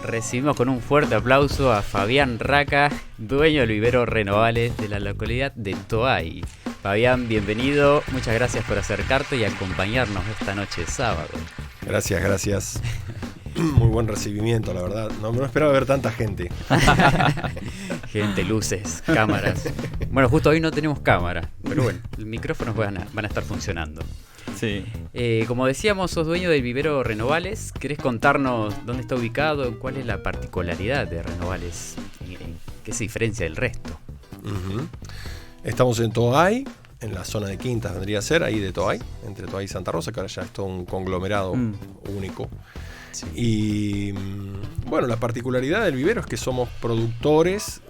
Recibimos con un fuerte aplauso a Fabián Raca, dueño del vivero Renovales de la localidad de Toay. Fabián, bienvenido, muchas gracias por acercarte y acompañarnos esta noche de sábado. Gracias. Muy buen recibimiento, la verdad. No esperaba ver tanta gente. Gente, luces, cámaras. Bueno, justo hoy no tenemos cámara, pero bueno, los micrófonos van a estar funcionando. Sí. Como decíamos, sos dueño del vivero Renovales. ¿Querés contarnos dónde está ubicado? ¿Cuál es la particularidad de Renovales? ¿Qué se diferencia del resto? Uh-huh. Estamos en Toay, en la zona de Quintas vendría a ser, ahí de Toay, entre Toay y Santa Rosa, que ahora ya es todo un conglomerado único. Sí. Y bueno, la particularidad del vivero es que somos productores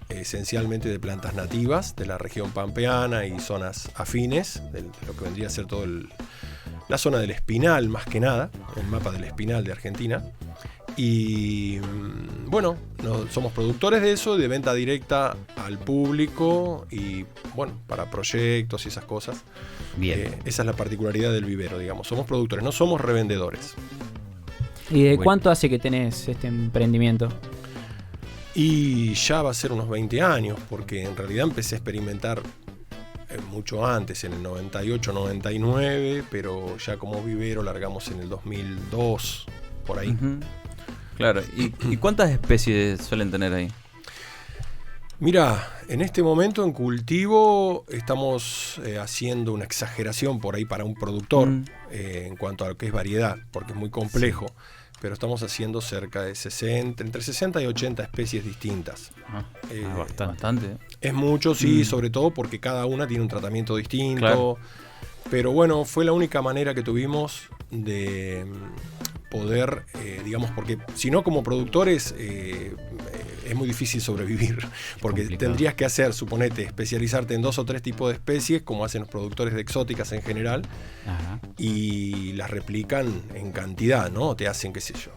esencialmente de plantas nativas de la región pampeana y zonas afines, de lo que vendría a ser toda la zona del Espinal, más que nada, el mapa del Espinal de Argentina. Y bueno, somos productores de eso, de venta directa al público y bueno, para proyectos y esas cosas. Bien. Esa es la particularidad del vivero, digamos. Somos productores, no somos revendedores. ¿Y de cuánto hace que tenés este emprendimiento? Y ya va a ser unos 20 años, porque en realidad empecé a experimentar mucho antes, en el 98, 99, pero ya como vivero largamos en el 2002, por ahí. Uh-huh. Claro, ¿y cuántas especies suelen tener ahí? Mira, en este momento en cultivo estamos haciendo una exageración por ahí para un productor en cuanto a lo que es variedad, porque es muy complejo. Sí. Pero estamos haciendo cerca de entre 60 y 80 especies distintas. Bastante. Es mucho, sí, sobre todo porque cada una tiene un tratamiento distinto. Claro. Pero bueno, fue la única manera que tuvimos de poder, digamos, porque si no como productores es muy difícil sobrevivir, porque tendrías que hacer, suponete, especializarte en 2 o 3 tipos de especies, como hacen los productores de exóticas en general. Ajá. Y las replican en cantidad, ¿no? Te hacen, qué sé yo,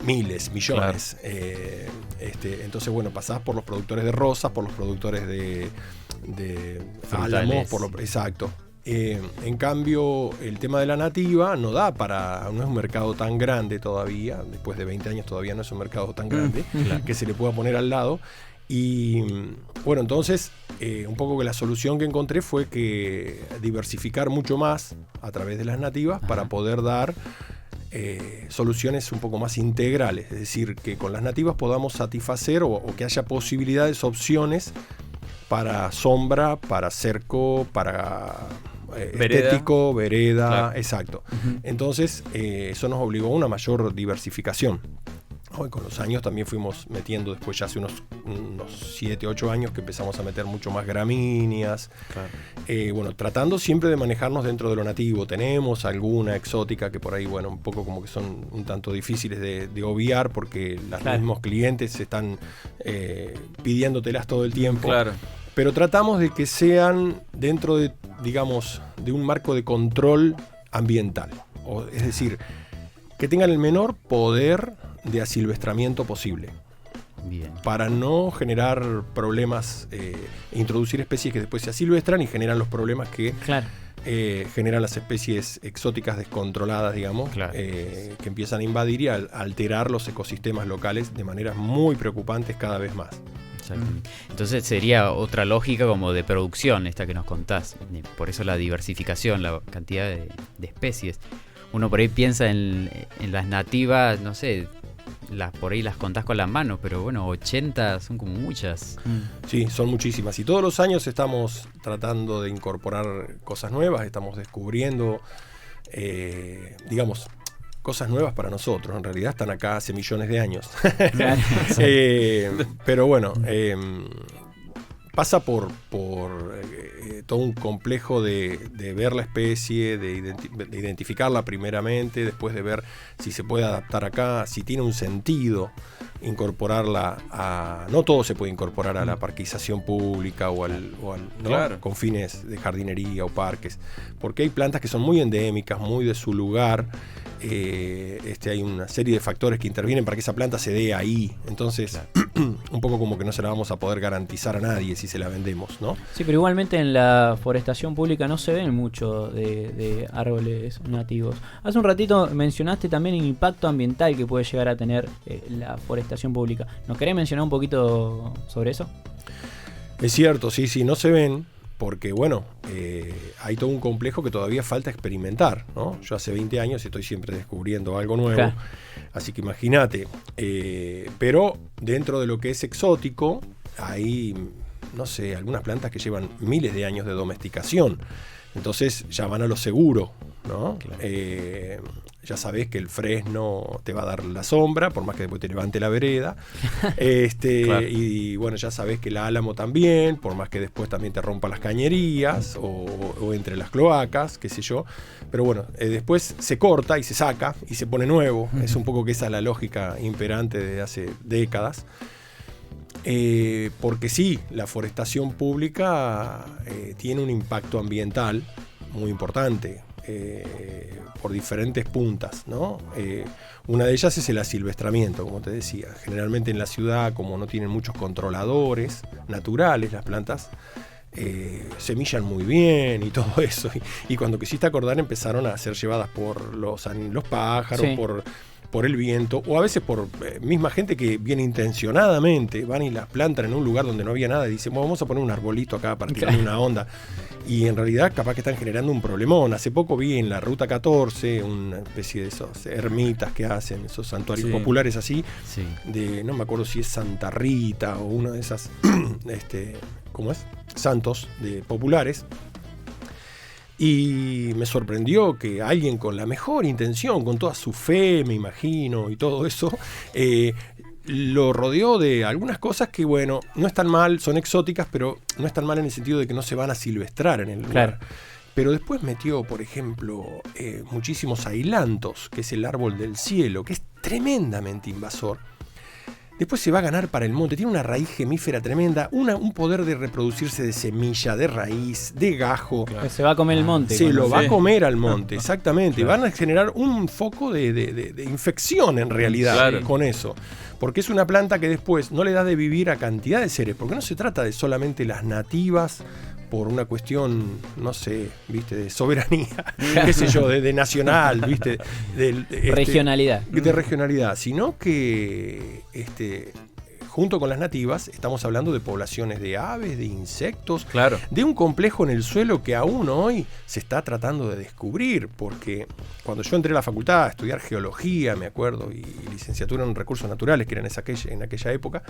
miles, millones. Claro. Entonces, bueno, pasás por los productores de rosas, por los productores de álamos, exacto. En cambio, el tema de la nativa no es un mercado tan grande todavía, después de 20 años todavía no es un mercado tan grande que se le pueda poner al lado. Y bueno, entonces un poco que la solución que encontré fue que diversificar mucho más a través de las nativas para poder dar soluciones un poco más integrales, es decir, que con las nativas podamos satisfacer o que haya posibilidades, opciones para sombra, para cerco, para estético, vereda, claro. Exacto. Uh-huh. Entonces, eso nos obligó a una mayor diversificación. Hoy con los años también fuimos metiendo, después ya hace unos 7, 8 años que empezamos a meter mucho más gramíneas. Claro. Bueno, tratando siempre de manejarnos dentro de lo nativo. Tenemos alguna exótica que por ahí, bueno, un poco como que son un tanto difíciles de obviar porque los mismos clientes están pidiéndotelas todo el tiempo. Claro. Pero tratamos de que sean dentro de, digamos, de un marco de control ambiental. Es decir, que tengan el menor poder de asilvestramiento posible. Bien. Para no generar problemas, introducir especies que después se asilvestran y generan los problemas que generan las especies exóticas descontroladas, digamos, que empiezan a invadir y a alterar los ecosistemas locales de maneras muy preocupantes cada vez más. Entonces sería otra lógica como de producción esta que nos contás. Por eso la diversificación, la cantidad de especies. Uno por ahí piensa en las nativas, no sé, por ahí las contás con las manos, pero bueno, 80 son como muchas. Sí, son muchísimas. Y todos los años estamos tratando de incorporar cosas nuevas, estamos descubriendo, digamos, cosas nuevas para nosotros. En realidad están acá hace millones de años. Pero bueno, pasa por todo un complejo de ver la especie, de identificarla primeramente, después de ver si se puede adaptar acá, si tiene un sentido incorporarla a... No todo se puede incorporar a la parquización pública o al ¿no? Con fines de jardinería o parques, porque hay plantas que son muy endémicas, muy de su lugar, hay una serie de factores que intervienen para que esa planta se dé ahí. Entonces, un poco como que no se la vamos a poder garantizar a nadie si se la vendemos, ¿no? Sí, pero igualmente en la forestación pública no se ven mucho de árboles nativos. Hace un ratito mencionaste también el impacto ambiental que puede llegar a tener la forestación pública. ¿Nos querés mencionar un poquito sobre eso? Es cierto, sí, no se ven. Porque bueno, hay todo un complejo que todavía falta experimentar, ¿no? Yo hace 20 años estoy siempre descubriendo algo nuevo, claro. Así que imagínate. Pero dentro de lo que es exótico, hay, no sé, algunas plantas que llevan miles de años de domesticación. Entonces ya van a lo seguro, ¿no? Claro. Ya sabés que el fresno te va a dar la sombra, por más que después te levante la vereda. Claro. Y bueno, ya sabés que el álamo también, por más que después también te rompa las cañerías o entre las cloacas, qué sé yo. Pero bueno, después se corta y se saca y se pone nuevo. Es un poco que esa es la lógica imperante de hace décadas. Porque sí, la forestación pública tiene un impacto ambiental muy importante. Por diferentes puntas, ¿no? Una de ellas es el asilvestramiento, como te decía. Generalmente en la ciudad, como no tienen muchos controladores naturales, las plantas semillan muy bien y todo eso. Y cuando quisiste acordar, empezaron a ser llevadas por los pájaros, sí. por el viento, o a veces por misma gente que bien intencionadamente van y las plantan en un lugar donde no había nada y dicen, bueno, vamos a poner un arbolito acá para tirarle una onda. Y en realidad capaz que están generando un problemón. Hace poco vi en la Ruta 14 una especie de esos ermitas que hacen, esos santuarios populares así, de no me acuerdo si es Santa Rita o una de esas, ¿cómo es? Santos populares. Y me sorprendió que alguien con la mejor intención, con toda su fe, me imagino, y todo eso, lo rodeó de algunas cosas que, bueno, no están mal, son exóticas, pero no están mal en el sentido de que no se van a silvestrar en el lugar. Claro. Pero después metió, por ejemplo, muchísimos ailantos, que es el árbol del cielo, que es tremendamente invasor. Después se va a ganar para el monte, tiene una raíz gemífera tremenda, un poder de reproducirse de semilla, de raíz, de gajo. Claro. Se va a comer el monte. Se lo va a comer al monte, exactamente. Claro. Van a generar un foco de infección en realidad con eso. Porque es una planta que después no le da de vivir a cantidad de seres, porque no se trata de solamente las nativas, por una cuestión, no sé, ¿viste? De soberanía, qué sé yo, de nacional, ¿viste? Regionalidad. De regionalidad, sino que junto con las nativas estamos hablando de poblaciones de aves, de insectos, de un complejo en el suelo que aún hoy se está tratando de descubrir, porque cuando yo entré a la facultad a estudiar geología, me acuerdo, y licenciatura en recursos naturales, que era en aquella época,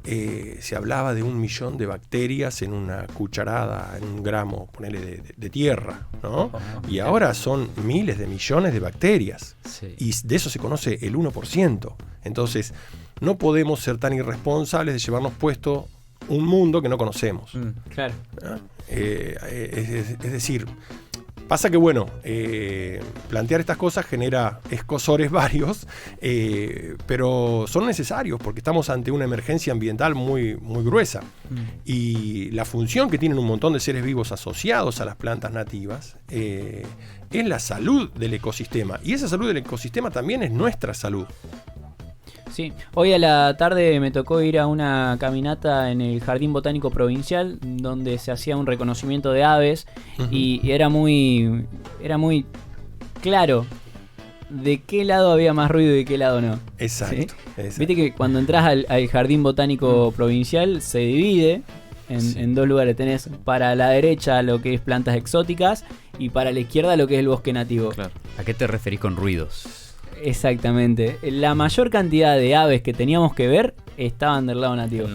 se hablaba de 1 millón de bacterias en una cucharada, en un gramo, ponele, de tierra, ¿no? Y ahora son miles de millones de bacterias, y de eso se conoce el 1%. Entonces, no podemos ser tan irresponsables de llevarnos puesto un mundo que no conocemos. Claro. ¿Ah? Es decir, pasa que, bueno, plantear estas cosas genera escozores varios, pero son necesarios porque estamos ante una emergencia ambiental muy, muy gruesa. Y la función que tienen un montón de seres vivos asociados a las plantas nativas es la salud del ecosistema. Y esa salud del ecosistema también es nuestra salud. Sí, hoy a la tarde me tocó ir a una caminata en el Jardín Botánico Provincial donde se hacía un reconocimiento de aves y era muy claro de qué lado había más ruido y de qué lado no. Exacto. ¿Sí? Viste que cuando entras al Jardín Botánico Provincial se divide en dos lugares. Tenés para la derecha lo que es plantas exóticas y para la izquierda lo que es el bosque nativo. Claro. ¿A qué te referís con ruidos? Exactamente. La mayor cantidad de aves que teníamos que ver estaban del lado nativo.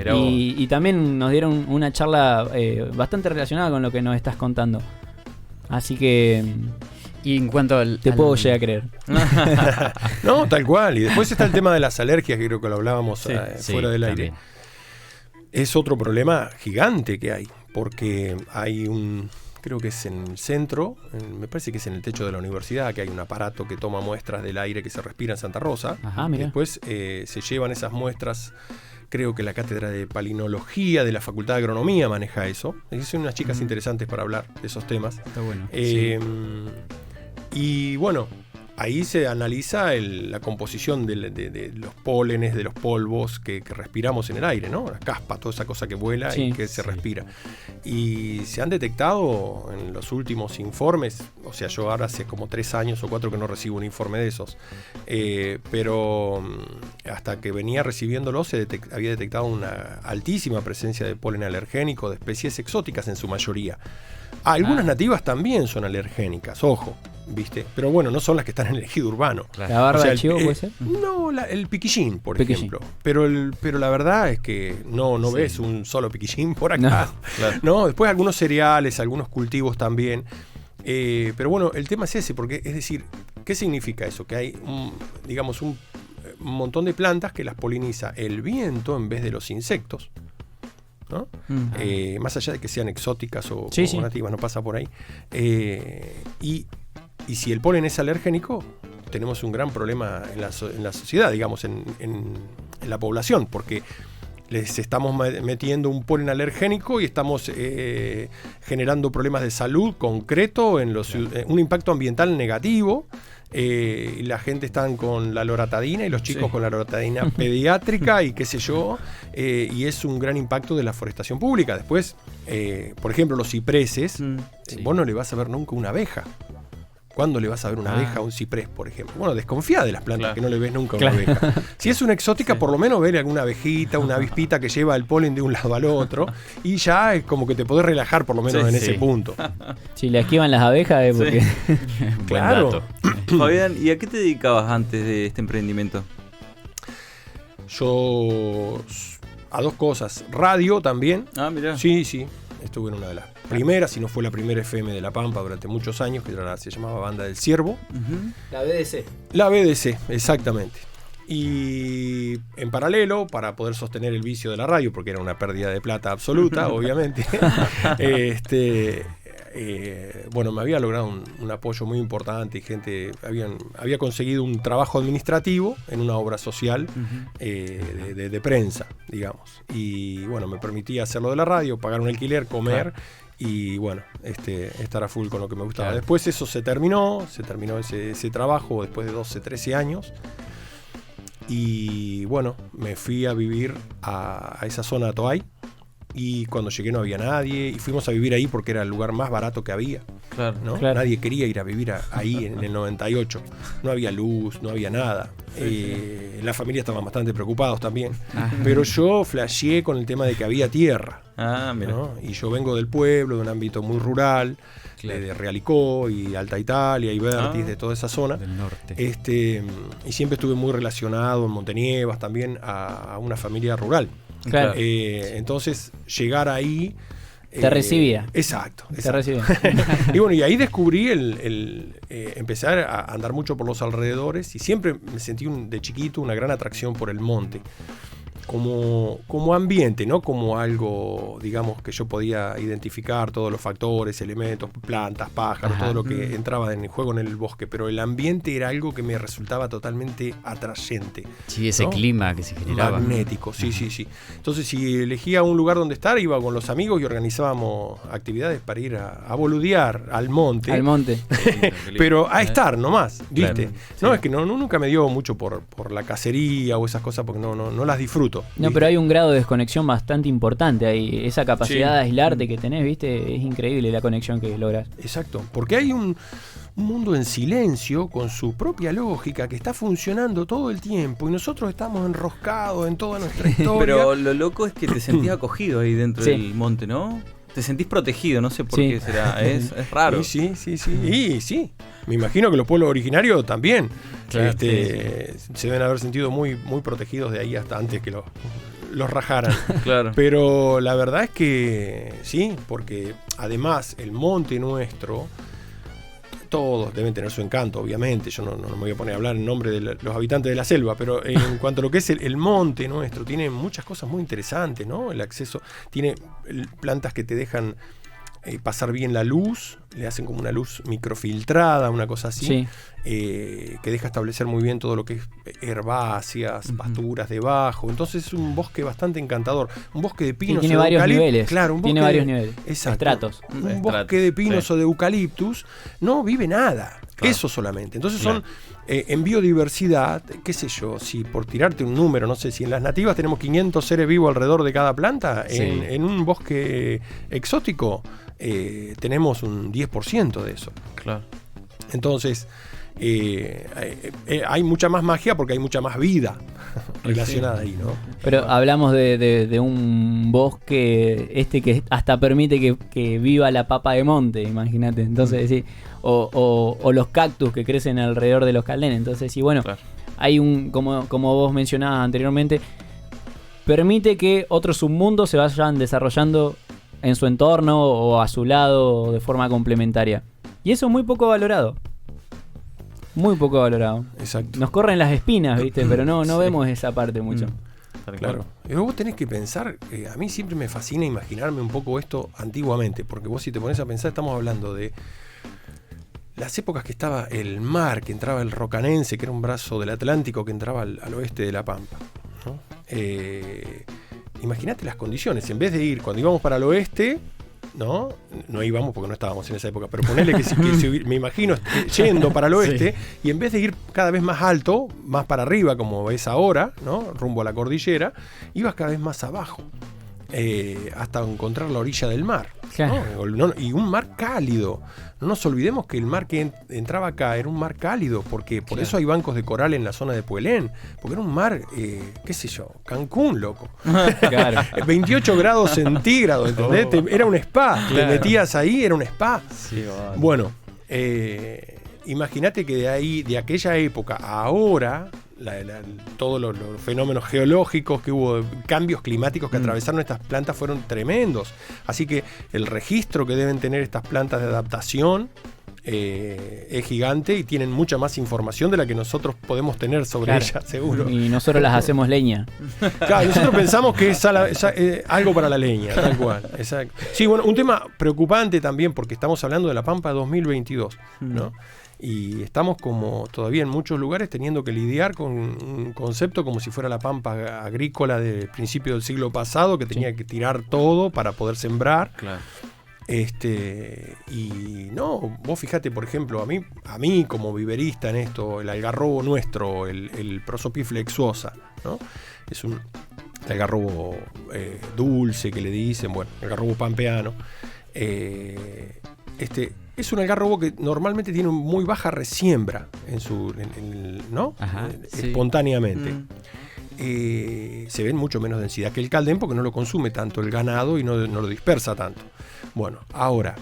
Y también nos dieron una charla bastante relacionada con lo que nos estás contando. Así que... Y en cuanto te puedo llegar a creer. No, tal cual. Y después está el tema de las alergias, que creo que lo hablábamos fuera del aire. También. Es otro problema gigante que hay. Porque hay creo que es en el centro, me parece que es en el techo de la universidad, que hay un aparato que toma muestras del aire que se respira en Santa Rosa. Ajá, mira. Después se llevan esas muestras, creo que la cátedra de palinología de la Facultad de Agronomía maneja eso. Son unas chicas interesantes para hablar de esos temas. Está bueno. Y bueno, ahí se analiza la composición de los pólenes, de los polvos que respiramos en el aire, ¿no? La caspa, toda esa cosa que vuela y que se respira. Y se han detectado en los últimos informes, o sea, yo ahora hace como 3 años o 4 que no recibo un informe de esos, pero hasta que venía recibiéndolo había detectado una altísima presencia de polen alergénico de especies exóticas en su mayoría. Algunas nativas también son alergénicas, ojo, ¿viste? Pero bueno, no son las que están en el ejido urbano. ¿La barba de chivo puede ser? No, el piquillín, por ejemplo. Pero la verdad es que no ves un solo piquillín por acá. No, después algunos cereales, algunos cultivos también. Pero bueno, el tema es ese, porque es decir, ¿qué significa eso? Que hay, digamos, un montón de plantas que las poliniza el viento en vez de los insectos, ¿no? Más allá de que sean exóticas o nativas, no pasa por ahí. Y si el polen es alergénico, tenemos un gran problema en la sociedad, digamos, en la población, porque les estamos metiendo un polen alergénico y estamos generando problemas de salud concreto, un impacto ambiental negativo. Y la gente están con la loratadina y los chicos con la loratadina pediátrica y qué sé yo, y es un gran impacto de la forestación pública. Después, por ejemplo, los cipreses, vos no le vas a ver nunca una abeja. ¿Cuándo le vas a ver una abeja a un ciprés, por ejemplo? Bueno, desconfía de las plantas que no le ves nunca una abeja. Si es una exótica, por lo menos ver alguna abejita, una avispita que lleva el polen de un lado al otro, y ya es como que te podés relajar por lo menos en ese punto. Si le esquivan las abejas es porque... Claro. Fabián, ¿y a qué te dedicabas antes de este emprendimiento? Yo a 2 cosas. Radio también. Ah, mirá. Sí. Estuve en una de las primeras, si no fue la primera FM de La Pampa durante muchos años, que se llamaba Banda del Ciervo. La BDC. La BDC, exactamente. Y en paralelo, para poder sostener el vicio de la radio, porque era una pérdida de plata absoluta, obviamente, bueno, me había logrado un apoyo muy importante y gente había conseguido un trabajo administrativo en una obra social de prensa, digamos. Y bueno, me permitía hacerlo de la radio, pagar un alquiler, comer y bueno, estar a full con lo que me gustaba. Después eso se terminó ese trabajo después de 12, 13 años. Y bueno, me fui a vivir a esa zona de Toay. Y cuando llegué no había nadie y fuimos a vivir ahí porque era el lugar más barato que había. ¿No? Nadie quería ir a vivir ahí en el 98. No había luz, no había nada. La familia estaban bastante preocupados también. Pero yo flasheé con el tema de que había tierra. ¿No? Y yo vengo del pueblo, de un ámbito muy rural, de Realicó y Alta Italia y Vertis, de toda esa zona. Del norte. Y siempre estuve muy relacionado en Montenievas también a una familia rural. Claro. Entonces, llegar ahí... Te recibía. Exacto. Te recibía. Y bueno, y ahí descubrí empezar a andar mucho por los alrededores y siempre me sentí de chiquito una gran atracción por el monte. Como ambiente, ¿no? Como algo, digamos, que yo podía identificar todos los factores, elementos, plantas, pájaros, todo lo que entraba en el juego en el bosque, pero el ambiente era algo que me resultaba totalmente atrayente. Sí, ese clima que se generaba. Magnético, sí. Entonces, si elegía un lugar donde estar, iba con los amigos y organizábamos actividades para ir a boludear al monte. Pero a estar nomás, ¿viste? No, es que nunca me dio mucho por la cacería o esas cosas porque no las disfruto. No, pero hay un grado de desconexión bastante importante ahí. Esa capacidad de aislarte que tenés, ¿viste? Es increíble la conexión que logras. Exacto, porque hay un mundo en silencio con su propia lógica que está funcionando todo el tiempo y nosotros estamos enroscados en toda nuestra historia. Pero lo loco es que te sentías acogido ahí dentro del monte, ¿no? Te sentís protegido, no sé por qué será, es raro. Sí. Y sí, me imagino que los pueblos originarios también se deben haber sentido muy, muy protegidos de ahí hasta antes que los rajaran. Claro. Pero la verdad es que sí, porque además el monte nuestro, todos deben tener su encanto, obviamente. Yo no me voy a poner a hablar en nombre de los habitantes de la selva, pero en cuanto a lo que es el monte nuestro, tiene muchas cosas muy interesantes, ¿no? El acceso, tiene plantas que te dejan pasar bien la luz, le hacen como una luz microfiltrada, una cosa así, Sí. que deja establecer muy bien todo lo que es herbáceas, pasturas debajo. Entonces es un bosque bastante encantador. Un bosque de pinos. Tiene o de varios eucaliptus. niveles. Claro, un bosque Tiene varios niveles. Exacto. Estratos. Un bosque de pinos o de eucaliptus no vive nada. Claro. Eso solamente. Entonces son en biodiversidad, qué sé yo, si por tirarte un número, no sé, si en las nativas tenemos 500 seres vivos alrededor de cada planta, en un bosque exótico tenemos un 10% de eso. Claro. Entonces hay mucha más magia porque hay mucha más vida relacionada ahí, ¿no? Pero hablamos de un bosque que hasta permite que viva la papa de monte, imagínate. Entonces, sí, o los cactus que crecen alrededor de los caldenes. Entonces, sí, bueno, hay como vos mencionabas anteriormente, permite que otros submundos se vayan desarrollando en su entorno o a su lado de forma complementaria. Y eso es muy poco valorado. Muy poco valorado. Exacto. Nos corren las espinas, ¿viste? Pero no vemos esa parte mucho. Claro. Pero vos tenés que pensar, a mí siempre me fascina imaginarme un poco esto antiguamente, porque vos si te pones a pensar, estamos hablando de las épocas que estaba el mar, que entraba el Rocanense, que era un brazo del Atlántico que entraba al oeste de la Pampa, ¿no? Imagínate las condiciones, en vez de ir, cuando íbamos para el oeste, no íbamos porque no estábamos en esa época, pero ponele me imagino yendo para el oeste, y en vez de ir cada vez más alto, más para arriba como ves ahora, ¿no? Rumbo a la cordillera, ibas cada vez más abajo, hasta encontrar la orilla del mar, ¿no? Y un mar cálido. No nos olvidemos que el mar que entraba acá era un mar cálido, porque por eso hay bancos de coral en la zona de Puelén, porque era un mar, qué sé yo, Cancún, loco. 28 grados centígrados, ¿entendés? Era un spa, te metías ahí, era un spa. Sí, bueno, imagínate que de aquella época a ahora, todos los fenómenos geológicos que hubo, cambios climáticos que atravesaron estas plantas fueron tremendos. Así que el registro que deben tener estas plantas de adaptación es gigante y tienen mucha más información de la que nosotros podemos tener sobre ellas, seguro. Y nosotros las hacemos leña. Claro, nosotros pensamos que es algo para la leña, tal cual. Exacto. Sí, bueno, un tema preocupante también, porque estamos hablando de la Pampa 2022, ¿no? Y estamos como todavía en muchos lugares teniendo que lidiar con un concepto como si fuera la pampa agrícola del principio del siglo pasado, que tenía que tirar todo para poder sembrar. Claro. Y no, vos fijate, por ejemplo, a mí como viverista en esto, el algarrobo nuestro, el Prosopis flexuosa, ¿no? Es un algarrobo dulce que le dicen, bueno, algarrobo pampeano. Es un algarrobo que normalmente tiene muy baja resiembra ¿no? Ajá, espontáneamente. Se ven mucho menos densidad que el caldén porque no lo consume tanto el ganado y no lo dispersa tanto. Bueno, ahora,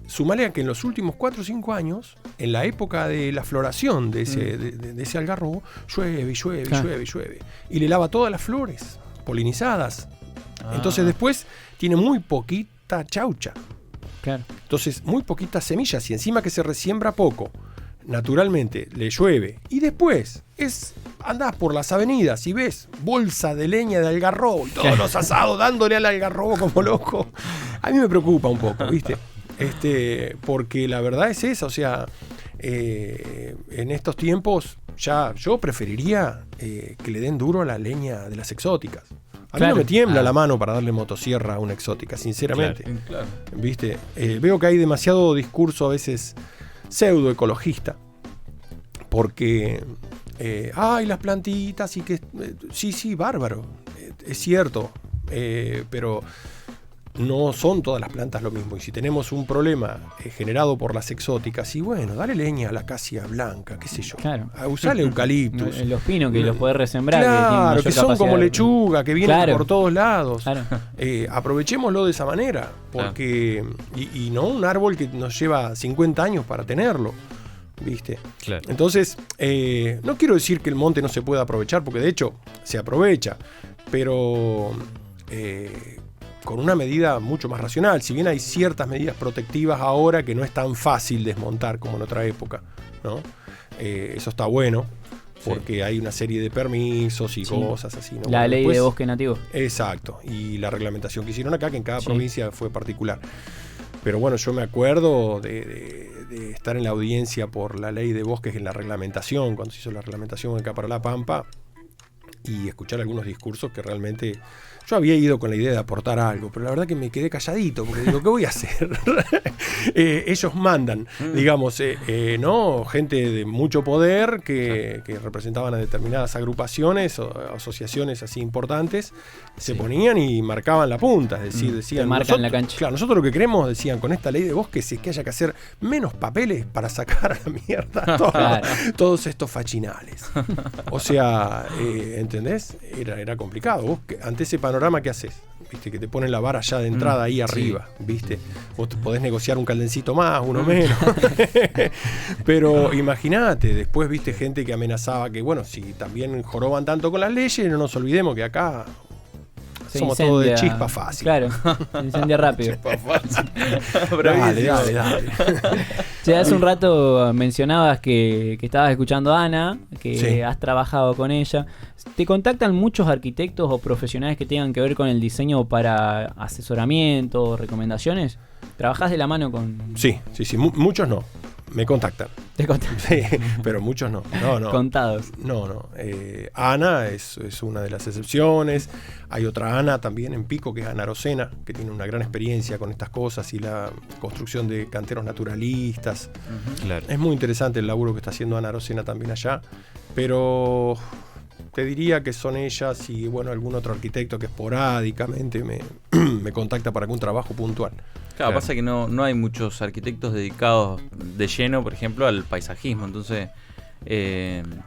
sumale a que en los últimos 4 o 5 años, en la época de la floración de ese algarrobo, llueve. Y le lava todas las flores polinizadas. Entonces después tiene muy poquita chaucha. Claro. Entonces, muy poquitas semillas y encima que se resiembra poco. Naturalmente, le llueve. Y después, andás por las avenidas y ves bolsa de leña de algarrobo y todos los asados dándole al algarrobo como loco. A mí me preocupa un poco, ¿viste? Porque la verdad es esa, o sea, en estos tiempos ya yo preferiría que le den duro a la leña de las exóticas. A mí no me tiembla la mano para darle motosierra a una exótica, sinceramente. Claro. ¿Viste? Veo que hay demasiado discurso a veces pseudoecologista. Porque, las plantitas y que... sí, bárbaro. Es cierto. Pero no son todas las plantas lo mismo. Y si tenemos un problema generado por las exóticas, y bueno, dale leña a la acacia blanca, qué sé yo. Claro. Usale eucaliptus. Los pinos que los podés resembrar. Claro, que son como lechuga, que vienen por todos lados. Claro. Aprovechémoslo de esa manera. Porque y no un árbol que nos lleva 50 años para tenerlo. ¿Viste? Claro. Entonces, no quiero decir que el monte no se pueda aprovechar, porque de hecho se aprovecha. Pero... con una medida mucho más racional, si bien hay ciertas medidas protectivas ahora que no es tan fácil desmontar como en otra época, ¿no? Eso está bueno. porque hay una serie de permisos y cosas así, ¿no? La ley de bosque nativo. Exacto, y la reglamentación que hicieron acá, que en cada provincia fue particular. Pero bueno, yo me acuerdo de estar en la audiencia por la ley de bosques en la reglamentación, cuando se hizo la reglamentación acá para La Pampa, y escuchar algunos discursos que realmente... Yo había ido con la idea de aportar algo, pero la verdad que me quedé calladito, porque digo, ¿qué voy a hacer? Ellos mandan, digamos, ¿no? Gente de mucho poder que representaban a determinadas agrupaciones o asociaciones así importantes, se ponían y marcaban la punta, es decir, decían... marcan la cancha. Claro, nosotros lo que queremos, decían, con esta ley de bosques es que haya que hacer menos papeles para sacar a la mierda todos estos fachinales. O sea, ¿entendés? Era complicado. Vos, ante ese panorama, ¿qué haces? ¿Viste? Que te ponen la vara ya de entrada ahí arriba, ¿viste? Vos podés negociar un caldencito más, uno menos. Pero imagínate, después viste gente que amenazaba que, bueno, si también joroban tanto con las leyes, no nos olvidemos que acá somos todos de chispa fácil. Claro, se incendia rápido. Chispa fácil. Dale. Ya hace un rato mencionabas que estabas escuchando a Ana, que has trabajado con ella. ¿Te contactan muchos arquitectos o profesionales que tengan que ver con el diseño para asesoramiento o recomendaciones? ¿Trabajás de la mano con...? Sí. Muchos no. Me contactan. ¿Te contactan? Sí, pero muchos no. No. Contados. No. Ana es una de las excepciones. Hay otra Ana también en Pico, que es Ana Arocena, que tiene una gran experiencia con estas cosas y la construcción de canteros naturalistas. Claro. Es muy interesante el laburo que está haciendo Ana Arocena también allá. Pero te diría que son ellas y, bueno, algún otro arquitecto que esporádicamente me contacta para algún trabajo puntual. Claro, pasa que no hay muchos arquitectos dedicados de lleno, por ejemplo, al paisajismo, entonces...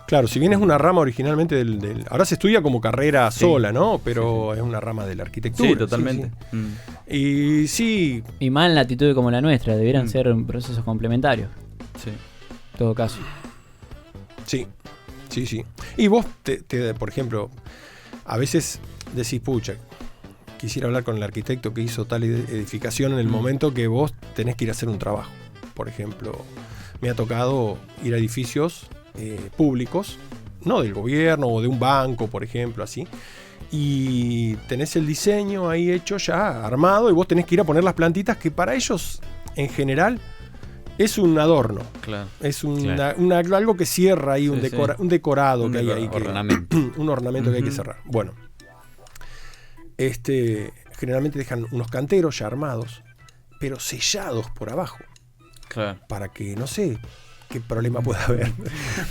Claro, si bien es una rama originalmente del ahora se estudia como carrera sola, ¿no? Pero es una rama de la arquitectura. Sí, totalmente. Y sí... Y más en latitud como la nuestra, debieran ser procesos complementarios. Sí. En todo caso. Sí. Y vos, por ejemplo, a veces decís, pucha, quisiera hablar con el arquitecto que hizo tal edificación en el momento que vos tenés que ir a hacer un trabajo. Por ejemplo, me ha tocado ir a edificios públicos, no del gobierno o de un banco, por ejemplo, así, y tenés el diseño ahí hecho ya, armado, y vos tenés que ir a poner las plantitas que para ellos, en general, es un adorno. Claro. Es algo que cierra ahí, un decorado que hay ahí. Un ornamento que hay que cerrar. Bueno, generalmente dejan unos canteros ya armados, pero sellados por abajo. Claro. Para que, no sé qué problema pueda haber.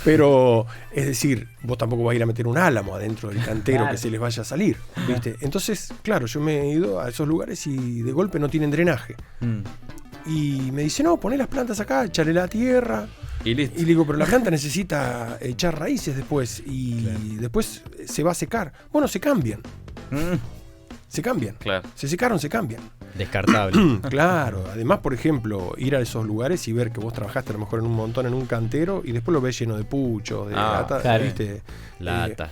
Pero, es decir, vos tampoco vas a ir a meter un álamo adentro del cantero que se les vaya a salir, ¿viste? Entonces, claro, yo me he ido a esos lugares y de golpe no tienen drenaje. Y me dice, no, poné las plantas acá, echarle la tierra. Y listo. Y le digo, pero la planta necesita echar raíces después. Y después se va a secar. Bueno, se cambian. Se cambian. Claro. Se secaron, se cambian. Descartable. Claro. Además, por ejemplo, ir a esos lugares y ver que vos trabajaste a lo mejor en un montón en un cantero y después lo ves lleno de puchos, de lata, claro. ¿viste? Lata.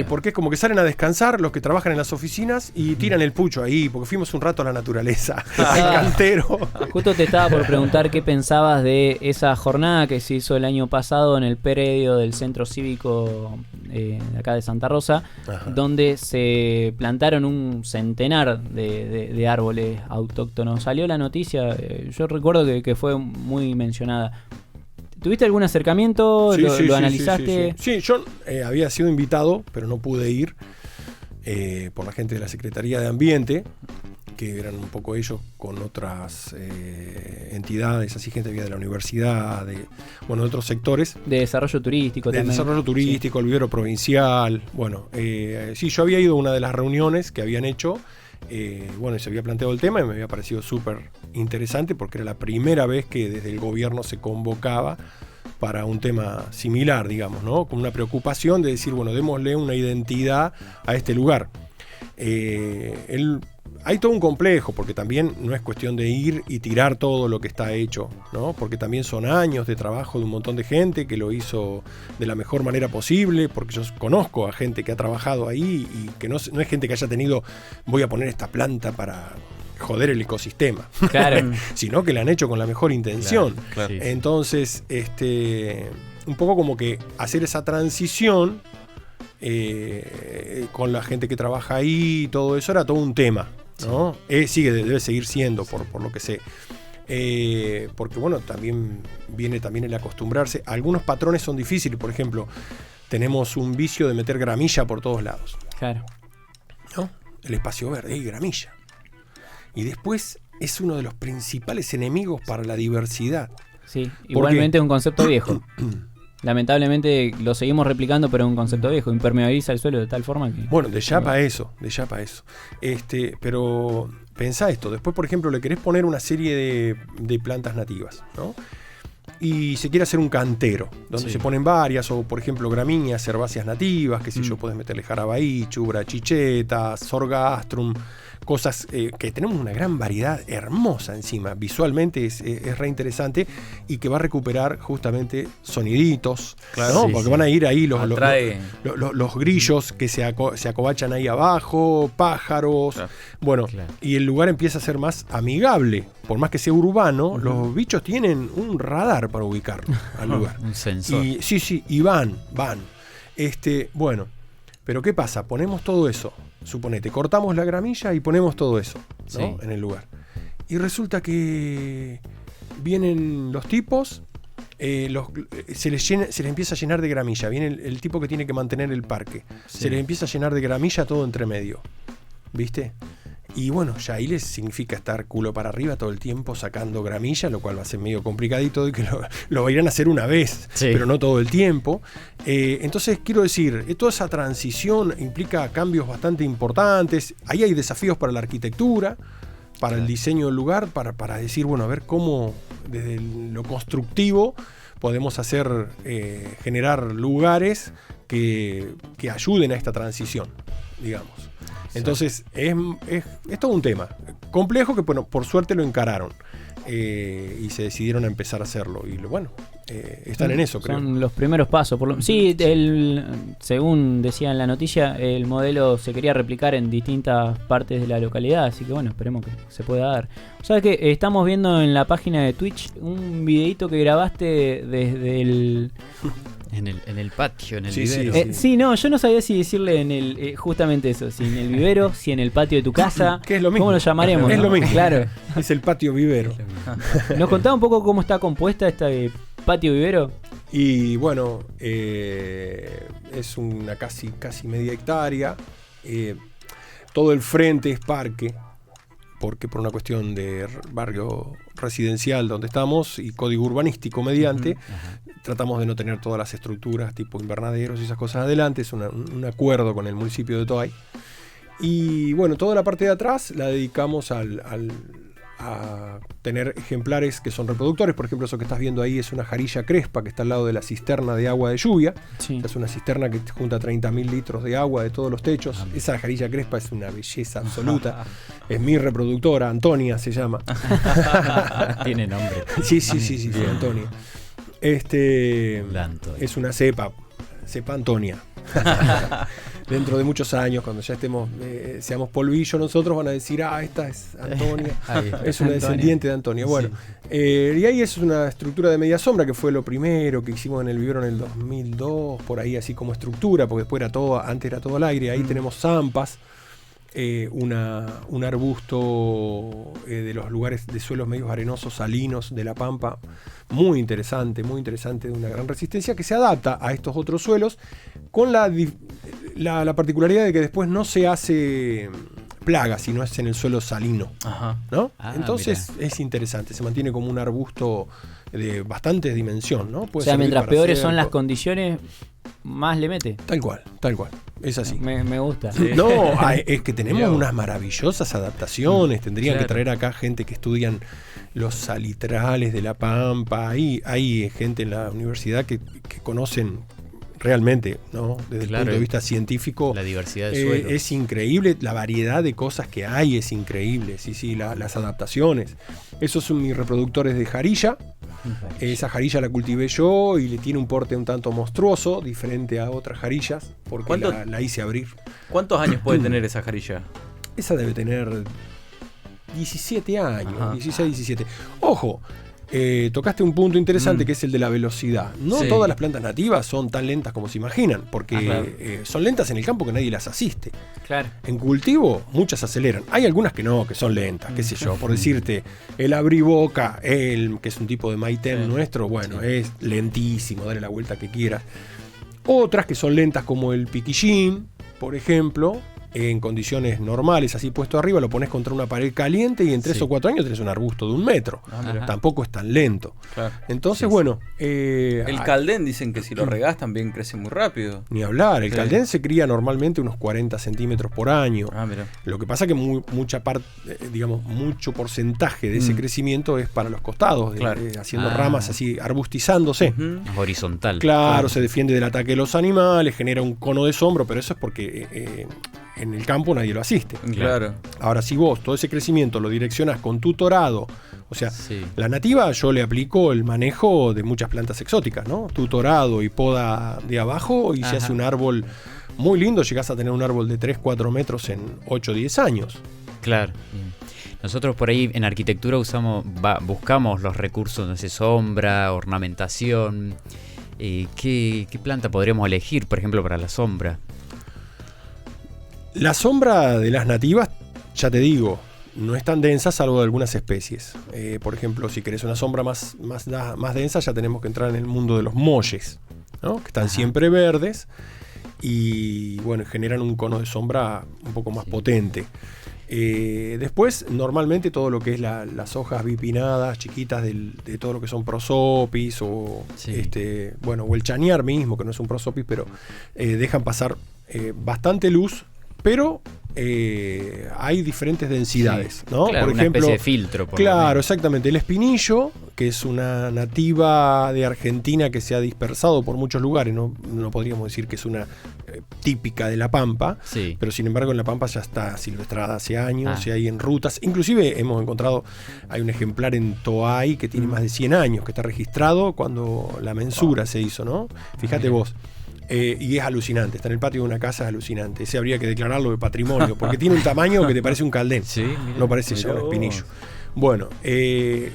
Porque es como que salen a descansar los que trabajan en las oficinas y tiran el pucho ahí, porque fuimos un rato a la naturaleza, al cantero. Justo te estaba por preguntar qué pensabas de esa jornada que se hizo el año pasado en el predio del Centro Cívico de acá de Santa Rosa, donde se plantaron un centenar de árboles autóctonos. Salió la noticia, yo recuerdo que fue muy mencionada. ¿Tuviste algún acercamiento? ¿Lo analizaste? Sí, yo había sido invitado, pero no pude ir por la gente de la Secretaría de Ambiente, que eran un poco ellos con otras entidades, así gente había de la universidad, de otros sectores. De desarrollo turístico también. De desarrollo turístico, el vivero provincial. Bueno, sí, yo había ido a una de las reuniones que habían hecho. Y se había planteado el tema y me había parecido súper interesante porque era la primera vez que desde el gobierno se convocaba para un tema similar, digamos, ¿no? Con una preocupación de decir, démosle una identidad a este lugar. Hay todo un complejo, porque también no es cuestión de ir y tirar todo lo que está hecho, ¿no? Porque también son años de trabajo de un montón de gente que lo hizo de la mejor manera posible, porque yo conozco a gente que ha trabajado ahí y que no es gente que haya tenido, voy a poner esta planta para joder el ecosistema, claro. Sino que la han hecho con la mejor intención. Claro. Entonces, un poco como que hacer esa transición con la gente que trabaja ahí, todo eso era todo un tema, ¿no? Debe seguir siendo, por lo que sé. Porque bueno, también viene también el acostumbrarse. Algunos patrones son difíciles, por ejemplo, tenemos un vicio de meter gramilla por todos lados. Claro. ¿No? El espacio verde y gramilla. Y después es uno de los principales enemigos para la diversidad. Sí, igualmente es un concepto viejo. Lamentablemente lo seguimos replicando, pero es un concepto viejo. Impermeabiliza el suelo de tal forma que... Bueno, de ya para eso. Pero pensá esto. Después, por ejemplo, le querés poner una serie de plantas nativas, ¿no? Y se quiere hacer un cantero, donde se ponen varias, o por ejemplo gramíneas, herbáceas nativas, qué sé yo, podés meterle jarabaíchu, brachicheta, sorgastrum, cosas que tenemos una gran variedad hermosa encima. Visualmente es re interesante y que va a recuperar justamente soniditos, claro, ¿no? Porque van a ir ahí los grillos que se acobachan ahí abajo, pájaros. Claro. Bueno, y el lugar empieza a ser más amigable. Por más que sea urbano, los bichos tienen un radar para ubicarlo al lugar. Un sensor. Y van. Bueno, pero ¿qué pasa? Ponemos todo eso. Suponete, cortamos la gramilla y ponemos todo eso, ¿no? En el lugar. Y resulta que vienen los tipos, se les empieza a llenar de gramilla. Viene el tipo que tiene que mantener el parque. Se les empieza a llenar de gramilla todo entre medio. ¿Viste? Y bueno, ya ahí les significa estar culo para arriba todo el tiempo sacando gramilla, lo cual va a ser medio complicadito, y que lo irán a hacer una vez, pero no todo el tiempo. Entonces, quiero decir, toda esa transición implica cambios bastante importantes. Ahí hay desafíos para la arquitectura, para el diseño del lugar, para decir, bueno, a ver cómo desde lo constructivo podemos hacer, generar lugares que ayuden a esta transición, digamos. Entonces es todo un tema complejo que, bueno, por suerte lo encararon y se decidieron a empezar a hacerlo. Y bueno, están en eso, creo. Son los primeros pasos. Según decía en la noticia, el modelo se quería replicar en distintas partes de la localidad, así que bueno, esperemos que se pueda dar. ¿Sabes qué? Estamos viendo en la página de Twitch un videito que grabaste desde el... En el patio, en el vivero. No, yo no sabía si decirle en el justamente eso, si en el vivero, si en el patio de tu casa. Que es lo mismo. ¿Cómo lo llamaremos? Es lo mismo. Claro. Es el patio vivero. ¿Nos contaba un poco cómo está compuesta esta patio vivero? Y bueno, es una casi media hectárea. Todo el frente es parque, porque por una cuestión de barrio residencial donde estamos y código urbanístico mediante, tratamos de no tener todas las estructuras tipo invernaderos y esas cosas adelante. Es un acuerdo con el municipio de Toay. Y bueno, toda la parte de atrás la dedicamos a tener ejemplares que son reproductores. Por ejemplo, eso que estás viendo ahí es una jarilla crespa que está al lado de la cisterna de agua de lluvia. Es una cisterna que junta 30.000 litros de agua de todos los techos. Esa jarilla crespa es una belleza absoluta. Es mi reproductora, Antonia se llama. Tiene nombre. Sí, Antonia. Es una cepa Antonia. Dentro de muchos años, cuando ya seamos polvillo nosotros, van a decir, esta es Antonia, es una descendiente de Antonia. Bueno, y ahí es una estructura de media sombra, que fue lo primero que hicimos en el vivero en el 2002, por ahí así como estructura, porque después antes era todo al aire. Ahí tenemos zampas, un arbusto de los lugares de suelos medios arenosos, salinos de la Pampa, muy interesante, de una gran resistencia, que se adapta a estos otros suelos, con la particularidad de que después no se hace plaga, sino es en el suelo salino, ¿no? Entonces es interesante, se mantiene como un arbusto de bastante dimensión, ¿no? O sea, mientras peores son las condiciones, más le mete. Tal cual, es así. Me gusta. No, es que tenemos unas maravillosas adaptaciones. Tendrían que traer acá gente que estudian los salitrales de la Pampa. Hay gente en la universidad que conocen realmente, ¿no? Desde el punto de vista científico, la diversidad de suelos. Es increíble, la variedad de cosas que hay es increíble. Las adaptaciones. Esos son mis reproductores de jarilla. Esa jarilla la cultivé yo y le tiene un porte un tanto monstruoso, diferente a otras jarillas, porque la hice abrir. ¿Cuántos años puede tener esa jarilla? Esa debe tener 17 años, 16, 17. Ojo, tocaste un punto interesante que es el de la velocidad. No Sí. todas las plantas nativas son tan lentas como se imaginan, porque Claro. son lentas en el campo que nadie las asiste. Claro. En cultivo, muchas aceleran. Hay algunas que no, que son lentas, qué sé yo. Por decirte, el abriboca, que es un tipo de maitén nuestro, bueno, es lentísimo, dale la vuelta que quieras. Otras que son lentas como el piquillín, por ejemplo, en condiciones normales, así puesto arriba, lo pones contra una pared caliente y en 3 o 4 años tenés un arbusto de 1 metro. mira. Tampoco es tan lento. Claro. Entonces, bueno... El caldén dicen que si lo regás también crece muy rápido. Ni hablar, el Sí. caldén se cría normalmente unos 40 centímetros por año. Mira. Lo que pasa es que mucha parte, digamos, mucho porcentaje de ese crecimiento es para los costados, Claro. haciendo ramas así, arbustizándose. Es horizontal. Claro, se defiende del ataque de los animales, genera un cono de sombra, pero eso es porque en el campo nadie lo asiste. Claro. Ahora, si vos todo ese crecimiento lo direccionás con tutorado, o sea, Sí. la nativa yo le aplico el manejo de muchas plantas exóticas, ¿no? Tutorado y poda de abajo y se hace un árbol muy lindo, llegás a tener un árbol de 3-4 metros en 8 o 10 años. Claro. Nosotros por ahí en arquitectura buscamos los recursos, no sé, sombra, ornamentación. ¿Qué planta podríamos elegir, por ejemplo, para la sombra? La sombra de las nativas, ya te digo, no es tan densa salvo de algunas especies. Por ejemplo, si querés una sombra más densa, ya tenemos que entrar en el mundo de los molles, ¿no? Que están siempre verdes y bueno, generan un cono de sombra un poco más potente. Después, normalmente todo lo que es las hojas bipinadas, chiquitas de todo lo que son prosopis o o el chañar mismo, que no es un prosopis, pero dejan pasar bastante luz, pero hay diferentes densidades, ¿no? Claro, por una ejemplo, especie de filtro. Claro, exactamente. El espinillo, que es una nativa de Argentina que se ha dispersado por muchos lugares, no podríamos decir que es una típica de La Pampa, Sí. pero sin embargo en La Pampa ya está silvestrada hace años y hay en rutas. Inclusive hemos encontrado, hay un ejemplar en Toay que tiene más de 100 años, que está registrado cuando la mensura se hizo, ¿no? Fíjate vos. Y es alucinante, está en el patio de una casa, es alucinante. Ese habría que declararlo de patrimonio, porque tiene un tamaño que te parece un caldén. Sí, mira, No parece ya un espinillo. Bueno,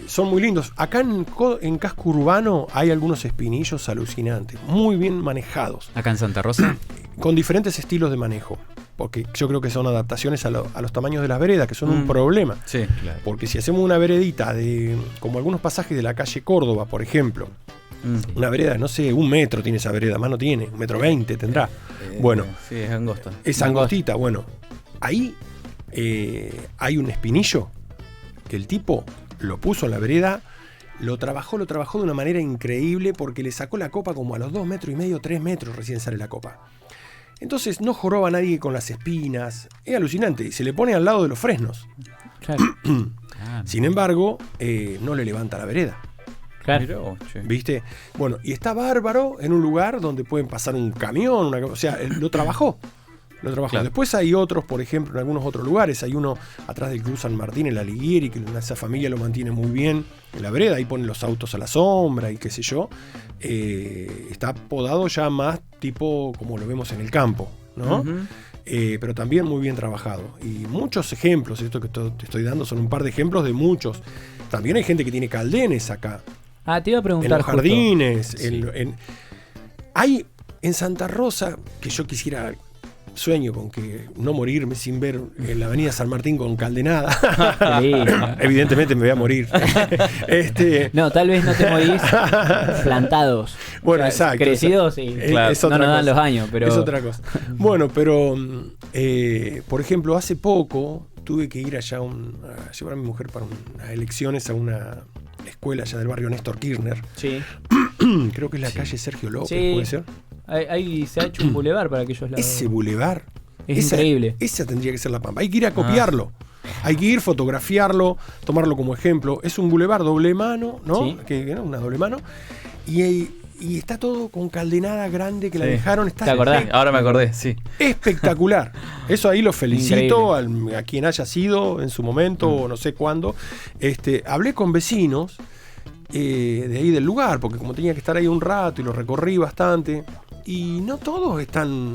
son muy lindos. Acá en casco urbano hay algunos espinillos alucinantes, muy bien manejados, Acá en Santa Rosa. con diferentes estilos de manejo. Porque yo creo que son adaptaciones a los tamaños de las veredas, que son un problema. Sí. Claro. Porque si hacemos una veredita como algunos pasajes de la calle Córdoba, por ejemplo, una vereda, no sé, 1 metro tiene esa vereda, más no tiene, 1,20 m tendrá. Bueno, Sí, es angosta. es angostita. Bueno, ahí hay un espinillo que el tipo lo puso en la vereda, lo trabajó de una manera increíble porque le sacó la copa como a los 2,5 metros, 3 metros recién sale la copa. Entonces no joroba a nadie con las espinas, es alucinante, y se le pone al lado de los fresnos. Claro. Sin embargo, no le levanta la vereda. Claro. Mirá vos, che. ¿Viste? Bueno, y está bárbaro en un lugar donde pueden pasar un camión, o sea, él lo trabajó. Claro. Después hay otros, por ejemplo, en algunos otros lugares. Hay uno atrás del Club San Martín, en la Liguieri, que esa familia lo mantiene muy bien en la vereda. Ahí ponen los autos a la sombra y qué sé yo. Está podado ya más tipo como lo vemos en el campo, ¿no? Pero también muy bien trabajado. Y muchos ejemplos, esto que te estoy dando son un par de ejemplos de muchos. También hay gente que tiene caldenes acá. Te iba a En preguntar los justo. jardines. Hay en Santa Rosa, que yo quisiera, sueño con que no morirme sin ver en la avenida San Martín con caldenada. Qué lindo. Evidentemente me voy a morir. No, tal vez no te morís plantados. Bueno, exacto. Crecidos y Es no otra nos dan cosa. los años, pero... Es otra cosa. Bueno, pero por ejemplo, hace poco tuve que ir allá a llevar a mi mujer para unas elecciones a una escuela allá del barrio Néstor Kirchner. Sí. Creo que es la calle Sergio López, Sí. ¿puede ser? Ahí se ha hecho un bulevar para aquellos lados. Ese bulevar. Es increíble. Esa tendría que ser la Pampa. Hay que ir a copiarlo. Hay que ir, fotografiarlo, tomarlo como ejemplo. Es un bulevar doble mano, ¿no? Sí. ¿no? Una doble mano. Y está todo con caldenada grande que la Sí. dejaron. Está ¿Te acordás? Ahora me acordé, sí. espectacular. Eso ahí lo felicito a quien haya sido en su momento o no sé cuándo. Hablé con vecinos de ahí del lugar, porque como tenía que estar ahí un rato y lo recorrí bastante, y no todos están,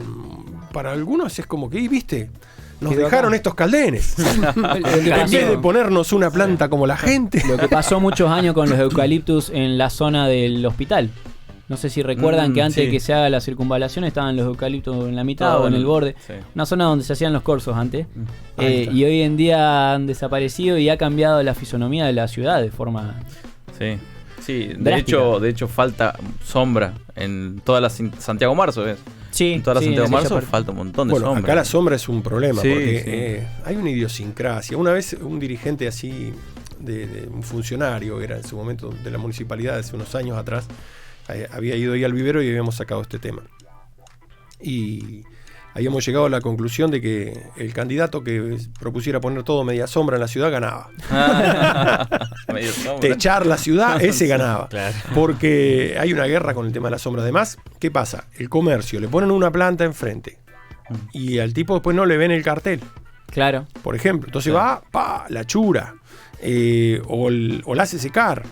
para algunos es como que, ¿viste? nos dejaron estos caldenes. En vez de ponernos una planta como la gente. Lo que pasó muchos años con los eucaliptus en la zona del hospital. No sé si recuerdan que antes de que se haga la circunvalación estaban los eucaliptos en la mitad o en el borde. Sí. Una zona donde se hacían los corsos antes. Y hoy en día han desaparecido y ha cambiado la fisonomía de la ciudad de forma... Sí, de hecho falta sombra en toda la Santiago Marzo, ¿ves? Sí, en toda la Santiago Marzo falta un montón de sombra. Bueno, acá la sombra es un problema porque hay una idiosincrasia. Una vez un dirigente así, de un funcionario, era en su momento de la municipalidad, hace unos años atrás, había ido ahí al vivero y habíamos sacado este tema. Y habíamos llegado a la conclusión de que el candidato que propusiera poner todo media sombra en la ciudad ganaba. Media sombra. Techar la ciudad, ese ganaba. Claro. Porque hay una guerra con el tema de la sombra. Además, ¿qué pasa? El comercio, le ponen una planta enfrente y al tipo después no le ven el cartel. Claro. Por ejemplo, entonces va, la chura, o la hace secar.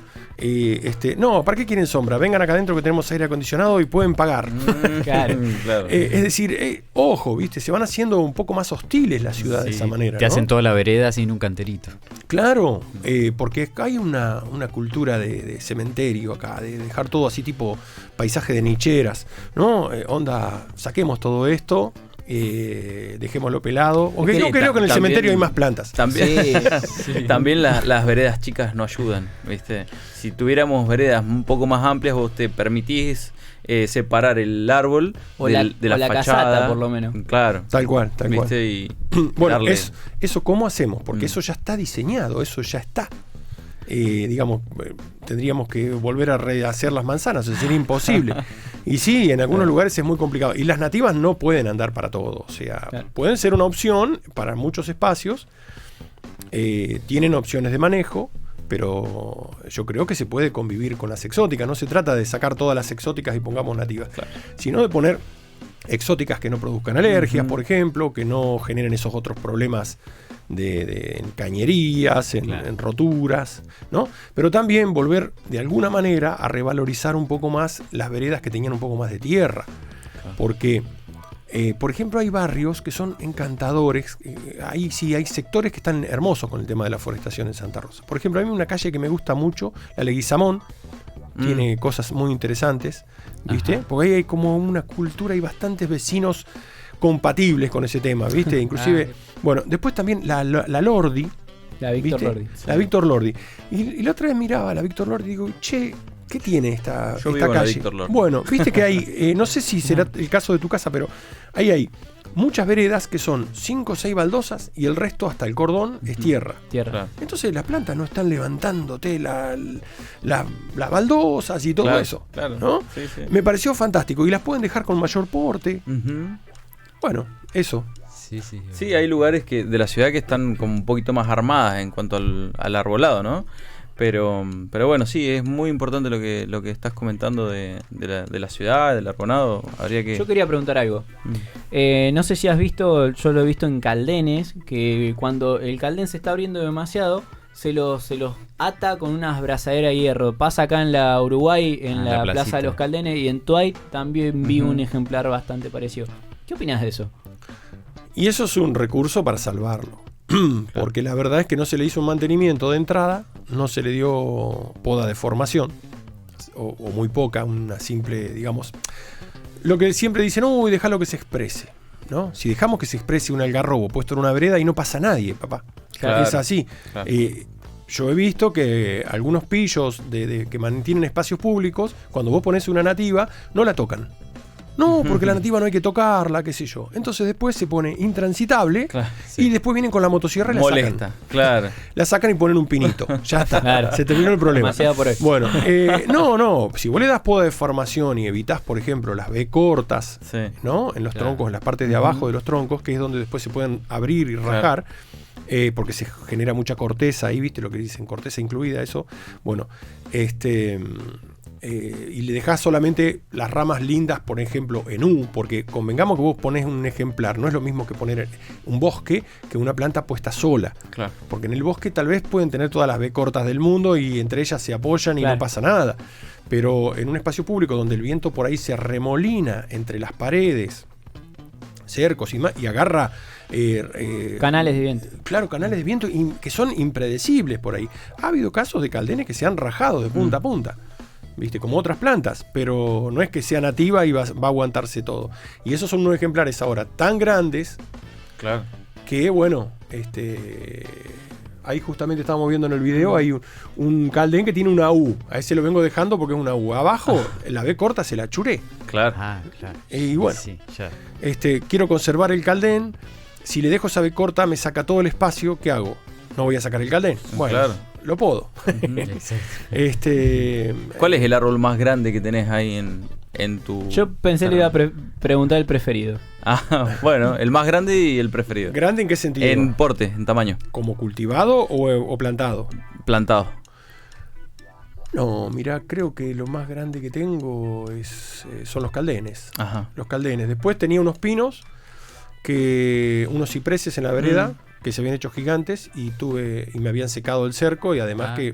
No, ¿para qué quieren sombra? Vengan acá adentro que tenemos aire acondicionado y pueden pagar. Claro. Es decir, ojo, ¿viste? Se van haciendo un poco más hostiles las ciudades de esa manera. Te ¿no? hacen toda la vereda sin un canterito. Claro, porque hay una cultura de cementerio acá, de dejar todo así tipo paisaje de nicheras, ¿no? Onda, saquemos todo esto. Dejémoslo pelado. Aunque yo creo que en el cementerio hay más plantas. También las veredas chicas no ayudan, ¿viste? Si tuviéramos veredas un poco más amplias, vos te permitís separar el árbol de la fachada, casata, por lo menos. Claro. Tal cual. Y bueno, eso ¿cómo hacemos? Porque eso ya está diseñado, eso ya está. Tendríamos que volver a rehacer las manzanas, eso sería imposible. Y sí, en algunos lugares es muy complicado. Y las nativas no pueden andar para todo. O sea, pueden ser una opción para muchos espacios. Tienen opciones de manejo, pero yo creo que se puede convivir con las exóticas. No se trata de sacar todas las exóticas y pongamos nativas, sino de poner exóticas que no produzcan alergias, por ejemplo, que no generen esos otros problemas en cañerías, en roturas, ¿no? Pero también volver de alguna manera a revalorizar un poco más las veredas que tenían un poco más de tierra. Porque, por ejemplo, hay barrios que son encantadores. Ahí sí hay sectores que están hermosos con el tema de la forestación en Santa Rosa. Por ejemplo, hay una calle que me gusta mucho, la Leguizamón. Tiene cosas muy interesantes, ¿viste? Porque ahí hay como una cultura, hay bastantes vecinos compatibles con ese tema, ¿viste? Inclusive, bueno, después también la Lordi. La Víctor Lordi. La Víctor Lordi. Y la otra vez miraba a la Víctor Lordi y digo, che, ¿qué tiene esta calle? Bueno, viste que hay, no sé si será el caso de tu casa, pero ahí hay muchas veredas que son 5 o 6 baldosas y el resto hasta el cordón es tierra. Claro. Entonces las plantas no están levantándote las baldosas y todo eso. Claro. ¿No? Sí. Me pareció fantástico y las pueden dejar con mayor porte. Bueno, eso. Sí, hay lugares de la ciudad que están como un poquito más armadas en cuanto al arbolado, ¿no? Pero bueno, sí, es muy importante lo que estás comentando de la ciudad, del arbolado. Yo quería preguntar algo. No sé si has visto, yo lo he visto en caldenes, que cuando el caldén se está abriendo demasiado, se los ata con unas brazaderas de hierro. Pasa acá en la Uruguay, en la Plaza de los Caldenes, y en Tuay también vi un ejemplar bastante parecido. ¿Qué opinas de eso? Y eso es un recurso para salvarlo. Porque la verdad es que no se le hizo un mantenimiento de entrada, no se le dio poda de formación, o muy poca, una simple, digamos. Lo que siempre dicen, uy, déjalo que se exprese, ¿no? Si dejamos que se exprese un algarrobo puesto en una vereda y no pasa nadie, papá. Claro. Es así. Claro. Yo he visto que algunos pillos que mantienen espacios públicos, cuando vos pones una nativa, no la tocan. No, porque la nativa no hay que tocarla, qué sé yo. Entonces después se pone intransitable, y después vienen con la motosierra y la sacan. Claro. La sacan y ponen un pinito. Ya está. Se terminó el problema. Por ahí. Bueno, no. Si vos le das poda de formación y evitás, por ejemplo, las B cortas, ¿no? En los troncos, en las partes de abajo de los troncos, que es donde después se pueden abrir y rajar, porque se genera mucha corteza ahí, ¿viste? Lo que dicen, corteza incluida, eso. Bueno, y le dejás solamente las ramas lindas, por ejemplo, en U, porque convengamos que vos ponés un ejemplar, no es lo mismo que poner un bosque que una planta puesta sola. Claro. Porque en el bosque tal vez pueden tener todas las B cortas del mundo y entre ellas se apoyan y no pasa nada. Pero en un espacio público donde el viento por ahí se remolina entre las paredes, cercos y agarra canales de viento. Claro, canales de viento que son impredecibles por ahí. Ha habido casos de caldenes que se han rajado de punta a punta, ¿viste? Como otras plantas, pero no es que sea nativa y va a aguantarse todo. Y esos son unos ejemplares ahora tan grandes, Claro. que bueno, ahí justamente estábamos viendo en el video, hay un caldén que tiene una U. A ese lo vengo dejando porque es una U. Abajo, la B corta se la churé. Claro. Ah, claro. Y bueno, Sí, ya. quiero conservar el caldén. Si le dejo esa B corta, me saca todo el espacio. ¿Qué hago? No voy a sacar el caldén. Bueno, Claro. lo puedo. Exacto. ¿Cuál es el árbol más grande que tenés ahí en tu...? Yo pensé le iba a preguntar el preferido. Ah, bueno, el más grande y el preferido. ¿Grande en qué sentido? En porte, en tamaño. ¿Como cultivado o plantado? Plantado. No, mira, creo que lo más grande que tengo son los caldenes. Ajá. Los caldenes. Después tenía unos pinos, unos cipreses en la vereda, que se habían hecho gigantes y me habían secado el cerco, y además que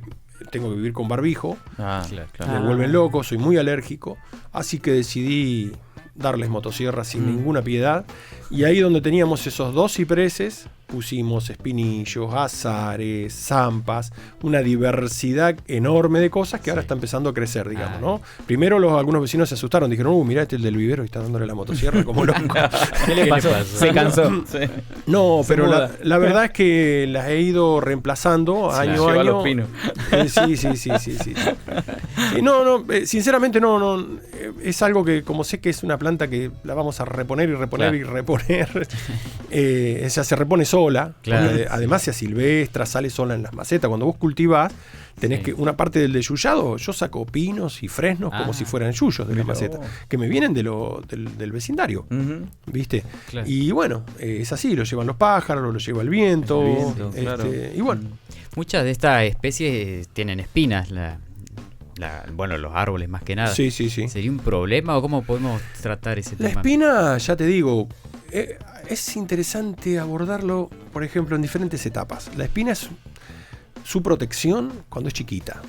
tengo que vivir con barbijo. Ah, Me vuelven loco, soy muy alérgico, así que decidí darles motosierra sin ninguna piedad. Y ahí donde teníamos esos 2 cipreses, pusimos espinillos, azares, zampas, una diversidad enorme de cosas que ahora está empezando a crecer, digamos, ¿no? Primero algunos vecinos se asustaron, dijeron, mirá, el del vivero y está dándole la motosierra como loco. ¿Qué le pasó? Se cansó. Sí. No, Se pero muda. la verdad es que las he ido reemplazando año a lleva año. los pinos. Sí. No, sinceramente no. Es algo que, como sé que es una planta que la vamos a reponer y reponer y reponer, se repone sola. Claro. Porque además se asilvestra, sale sola en las macetas. Cuando vos cultivás, tenés que una parte del deyullado, yo saco pinos y fresnos como si fueran yuyos de las macetas, que me vienen del vecindario. Ujú. ¿Viste? Claro. Y bueno, es así, lo llevan los pájaros, lo lleva el viento. El viento, claro. Y bueno, Muchas de estas especies tienen espinas, bueno, los árboles más que nada. sí. ¿Sería un problema o cómo podemos tratar ese La tema? espina, ya te digo, es interesante abordarlo, por ejemplo, en diferentes etapas. La espina es su protección cuando es chiquita.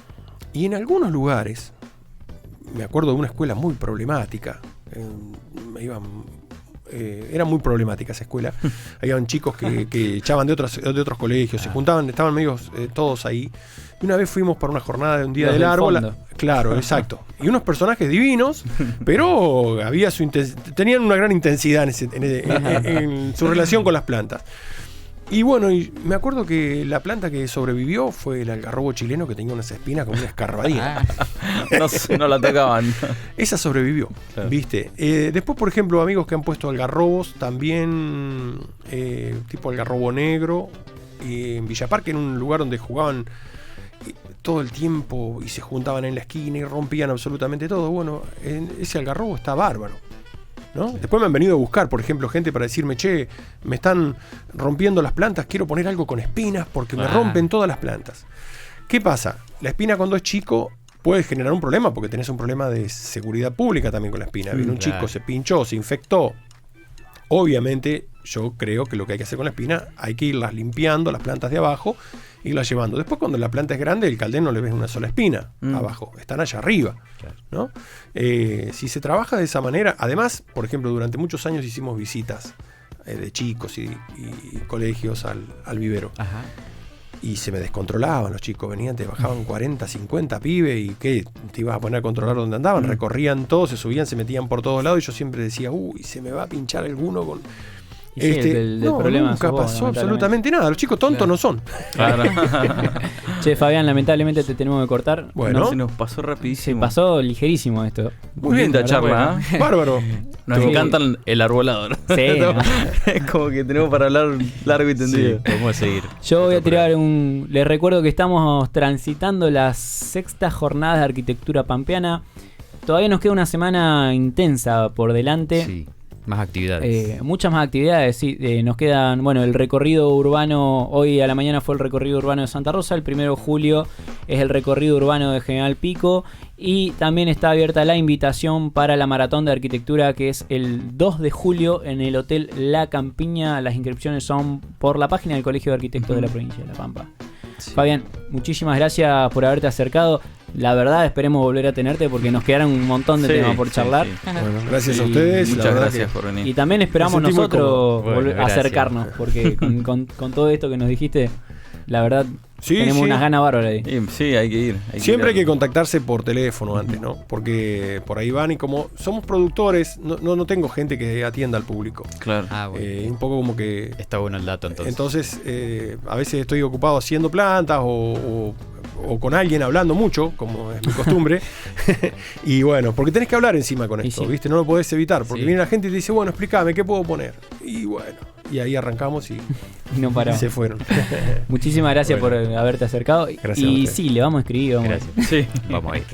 Y en algunos lugares, me acuerdo de una escuela muy problemática, era muy problemática esa escuela. Habían chicos que echaban de otros colegios, se juntaban, estaban medios todos ahí. Y una vez fuimos para una jornada de un día Los del del árbol. fondo. Claro, exacto. Y unos personajes divinos, pero tenían una gran intensidad en su relación con las plantas. Y bueno, me acuerdo que la planta que sobrevivió fue el algarrobo chileno, que tenía unas espinas como una escarbadina. No la tocaban. Esa sobrevivió, Claro. ¿viste? Después, por ejemplo, amigos que han puesto algarrobos, también tipo algarrobo negro, en Villa Parque, en un lugar donde jugaban todo el tiempo y se juntaban en la esquina y rompían absolutamente todo. Bueno, ese algarrobo está bárbaro, ¿no? Después me han venido a buscar, por ejemplo, gente para decirme, che, me están rompiendo las plantas, quiero poner algo con espinas porque me rompen todas las plantas. ¿Qué pasa? La espina cuando es chico puede generar un problema porque tenés un problema de seguridad pública también con la espina. Viene un chico, se pinchó, se infectó. Obviamente, yo creo que lo que hay que hacer con la espina, hay que irlas limpiando, las plantas de abajo, irlas llevando. Después, cuando la planta es grande, el caldén no le ves una sola espina abajo, están allá arriba, ¿no? Si se trabaja de esa manera, además, por ejemplo, durante muchos años hicimos visitas de chicos y colegios al vivero. Ajá. Y se me descontrolaban los chicos, venían, te bajaban 40, 50 pibes y ¿qué? Te ibas a poner a controlar dónde andaban, recorrían todo, se subían, se metían por todos lados y yo siempre decía, uy, se me va a pinchar alguno con... Y sí, el no, problema nunca sos vos, pasó lamentablemente. absolutamente nada, los chicos tontos no son. Claro. Che, Fabián, lamentablemente te tenemos que cortar. Bueno. Se nos pasó Se rapidísimo. pasó ligerísimo esto. Muy bien, Linda la charla, verdad, ¿eh? Bárbaro. Nos Sí. encantan el arbolador. Sí, ¿no? Es como que tenemos para hablar largo y tendido. Sí, podemos seguir. Yo voy a tirar les recuerdo que estamos transitando las 6ª jornadas de arquitectura pampeana. Todavía nos queda una semana intensa por delante. Sí, más actividades. Muchas más actividades, sí. Nos quedan, bueno, el recorrido urbano. Hoy a la mañana fue el recorrido urbano de Santa Rosa. El 1 de julio es el recorrido urbano de General Pico. Y también está abierta la invitación para la maratón de arquitectura, que es el 2 de julio en el Hotel La Campiña. Las inscripciones son por la página del Colegio de Arquitectos de la provincia de La Pampa. Sí. Fabián, muchísimas gracias por haberte acercado. la verdad esperemos volver a tenerte porque nos quedaron un montón de temas por charlar. Sí. Bueno, gracias a Y ustedes. la Muchas verdad gracias que- por venir. Y también esperamos Nos sentimos nosotros cómodos. Bueno, gracias. acercarnos, porque con todo esto que nos dijiste, la verdad Sí, tenemos sí. unas ganas bárbaras ahí. Y, sí, hay que ir. Siempre hay que ir. contactarse por teléfono antes, ¿no? Porque por ahí van y como somos productores, no tengo gente que atienda al público. Claro. Ah, bueno. Un poco como que... Está bueno el dato entonces. Entonces, a veces estoy ocupado haciendo plantas o con alguien hablando mucho, como es mi costumbre. Y bueno, porque tenés que hablar encima con Y esto, sí. ¿viste? No lo podés evitar, porque Sí. viene la gente y te dice, bueno, explícame, ¿qué puedo poner? Y bueno, y ahí arrancamos y Y no paramos. se fueron. Muchísimas gracias Bueno. por haberte acercado. Gracias a Y ustedes. sí, le vamos a escribir. Vamos a- Gracias. Sí. Vamos a ir.